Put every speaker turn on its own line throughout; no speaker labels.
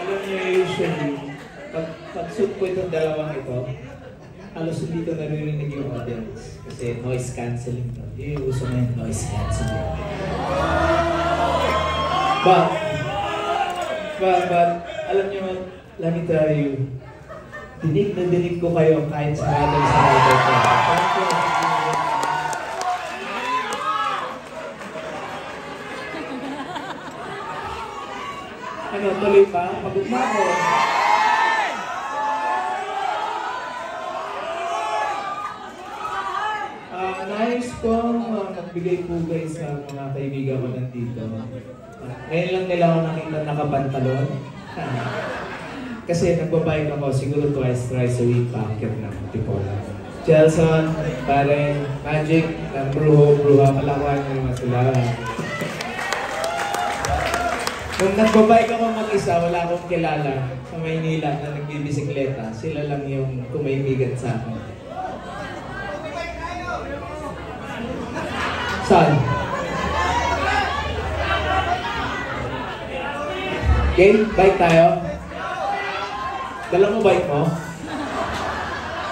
Alam niyo, usually, pag-shoot ko itong dalawang ito, halos hindi ko naririnig yung audience. Kasi noise cancelling to. Yun yung uso na yung noise cancelling. But, alam niyo, let me tell you, dinig na dinig ko kayo kahit sarado ko. Ano, tuloy pa? Pagod na ako. Nais kong magbigay-pugay sa mga kaibigan ko nandito. Ngayon lang nila ako nakita nakapantalon. Kasi nagbabike ako siguro thrice a week packet ng Tipola. Jelson, Karen, Magic, Bruha, Palawan, yung mga sila. Nung nagbabike ako mag-isa, wala akong kilala sa Maynila na nagbibisikleta. Sila lang yung kumaibigan sa akin. Saan? Game? Bike tayo? Dala mo bike mo?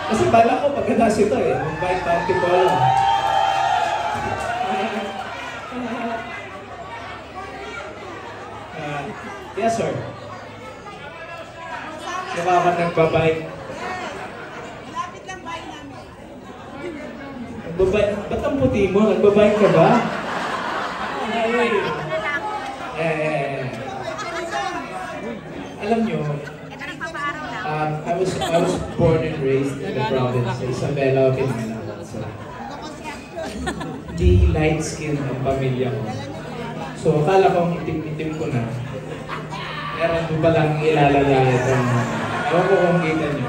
Kasi bala ko pagkatapos ito eh. Yung bike party ko lang. Yes sir. Mukha ka nagbabike. Ba't ang puti mo? Nagbabike ka ba? Alam nyo, I was born and raised in the province, sa Isabela, Pinala. So, di light skin ang pamilya ko. So, akala ko itim-itim ko na. Meron mo palang ilalala ito. Ewan ko kung kita nyo.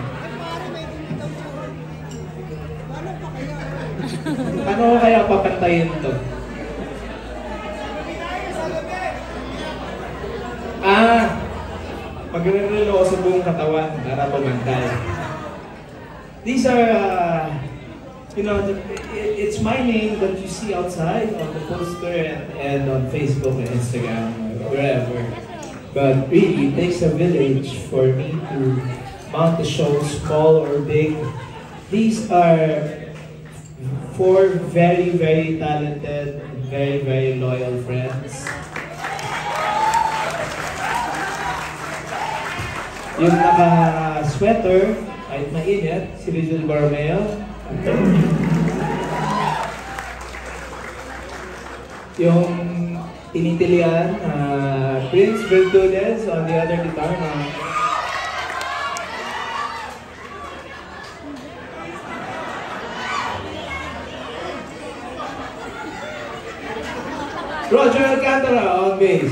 Ano ko kaya papantayin to? Magre-relo ko sa buong katawan para pumantay. These are, you know, it's my name that you see outside on the poster and on Facebook and Instagram, wherever. But really, it takes a village for me to mount the show, small or big. These are 4 very, very talented, very, very loyal friends. Yung naka-sweater, kahit mainit, si Rizal Borromeo. Yung tinitilian, Prince Bermudez on the other guitar. Roger Alcantara on bass.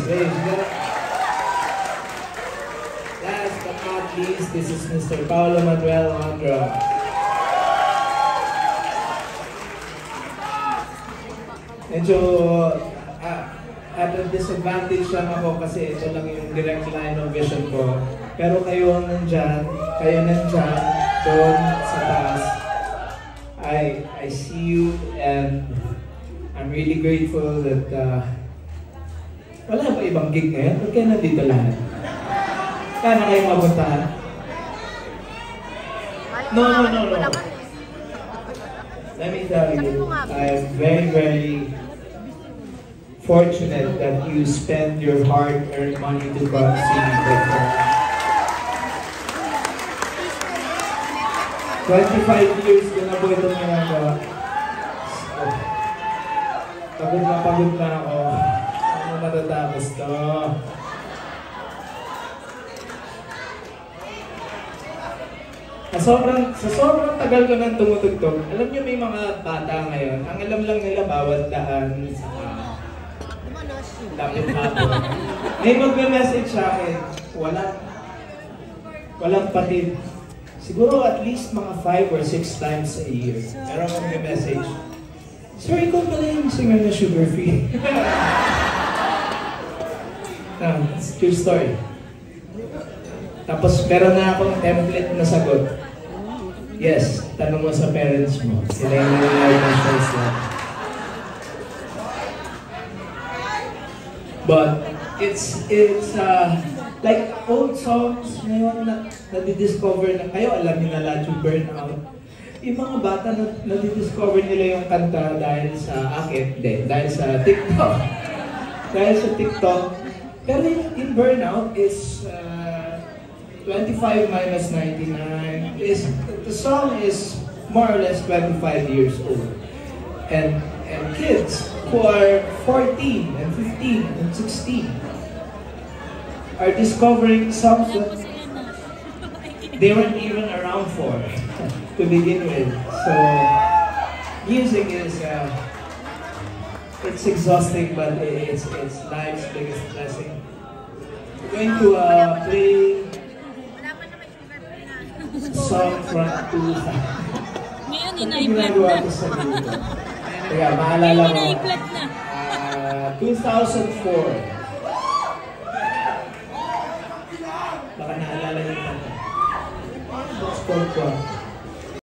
Last but not least, this is Mr. Paulo Manuel on drum. Medyo at a disadvantage lang ako kasi ito lang yung direct line of vision ko. Pero kayo nandyan, doon sa taas. I see you and I'm really grateful that wala ba ibang gig ngayon? Ba't kayo nandito lahat? Kaya na kayong mapuntahan? No. Let me tell you, I am very, very fortunate that you spend your hard-earned money to come see me perform. 25 years ko na po itong ginagawa. Pagod na ako. Ano matatapos to? Sa sobrang tagal ko nang tumutugtog, alam niyo may mga bata ngayon, ang alam lang nila bawat daan sa lapit hapon. May magme-message sa akin, walang patid. Siguro at least mga 5 or 6 times a year. Pero magme-message, sir, ikaw pala yung singer na Sugar Free. It's true story. Tapos meron na akong template na sagot. Yes, tanong mo sa parents mo. Sila yung nalalayo ng shows na. But it's Like old songs ngayon na nadidiscover na kayo, alam niyo na lahat yung Burnout. Yung mga bata na nadidiscover nila yung kanta dahil sa akin, dahil sa TikTok. Dahil sa TikTok. Pero yung Burnout is 25 minus 99 is, the song is more or less 25 years old. And kids who are 14 and 15 and 16 are discovering songs that they weren't even around for to begin with. So music is it's exhausting, but it's life's biggest blessing. We're going to play a song from
Ngayon, ina-i-plat na.
Kaya maalala
Ngayon,
mo,
ina-i-plat na.
2004. Baka naalala niyo pa. Let's go.